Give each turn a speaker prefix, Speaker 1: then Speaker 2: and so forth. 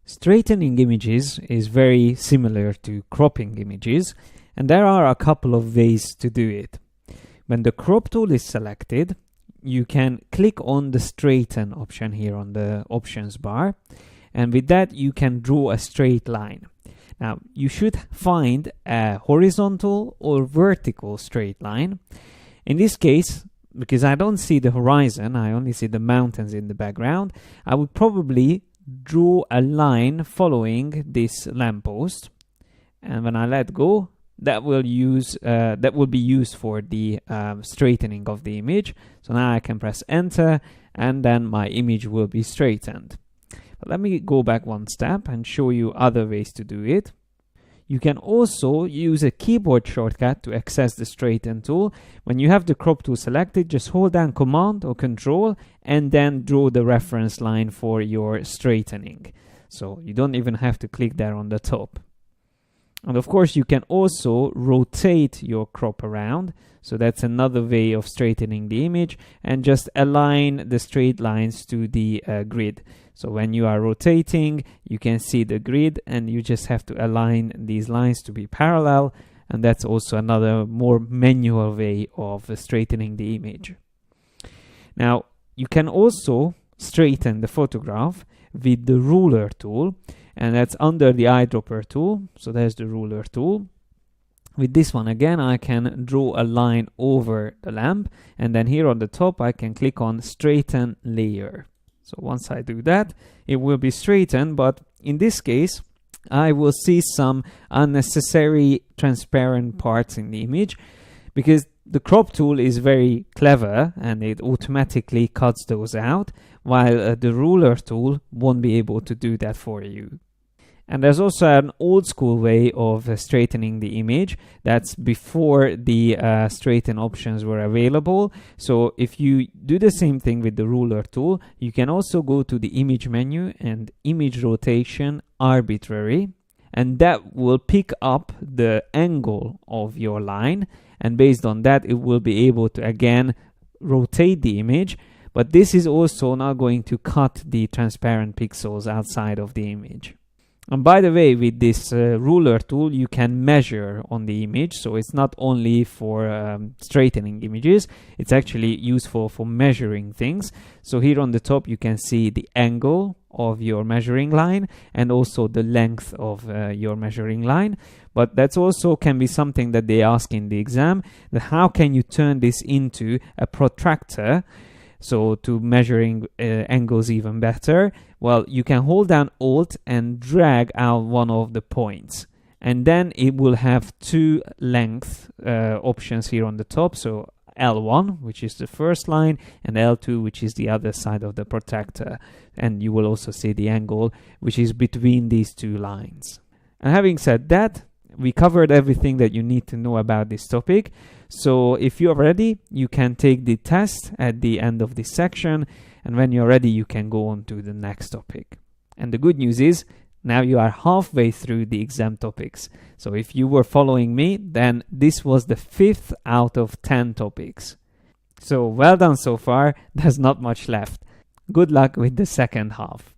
Speaker 1: Straightening images is very similar to cropping images, and there are a couple of ways to do it. When the crop tool is selected, you can click on the straighten option here on the options bar, and with that you can draw a straight line. Now you should find a horizontal or vertical straight line. In this case, because I don't see the horizon, I only see the mountains in the background, I would probably draw a line following this lamppost, and when I let go, that will be used for the straightening of the image. So now I can press enter, and then my image will be straightened. But let me go back one step and show you other ways to do it. You can also use a keyboard shortcut to access the straighten tool. When you have the crop tool selected, just hold down Command or Control and then draw the reference line for your straightening. So you don't even have to click there on the top. And of course you can also rotate your crop around. So that's another way of straightening the image, and just align the straight lines to the grid. So when you are rotating, you can see the grid, and you just have to align these lines to be parallel, and that's also another more manual way of straightening the image. Now you can also straighten the photograph with the ruler tool, and that's under the eyedropper tool. So there's the ruler tool. With this one again, I can draw a line over the lamp, and then here on the top I can click on straighten layer. So once I do that, it will be straightened, but in this case I will see some unnecessary transparent parts in the image, because the crop tool is very clever and it automatically cuts those out, while the ruler tool won't be able to do that for you. And there's also an old school way of straightening the image. That's before the straighten options were available. So if you do the same thing with the ruler tool, you can also go to the image menu and image rotation arbitrary, and that will pick up the angle of your line, and based on that it will be able to again rotate the image, but this is also not going to cut the transparent pixels outside of the image. And by the way, with this ruler tool you can measure on the image, so it's not only for straightening images, it's actually useful for measuring things. So here on the top you can see the angle of your measuring line and also the length of your measuring line. But that's also can be something that they ask in the exam, that how can you turn this into a protractor, so to measuring angles even better. Well, you can hold down Alt and drag out one of the points, and then it will have two length options here on the top. So L1, which is the first line, and L2, which is the other side of the protractor. And you will also see the angle, which is between these two lines. And having said that, we covered everything that you need to know about this topic. So if you're ready, you can take the test at the end of this section, and when you're ready you can go on to the next topic. And the good news is, now you are halfway through the exam topics. So if you were following me, then this was the 5th out of 10 topics. So well done so far, there's not much left. Good luck with the second half.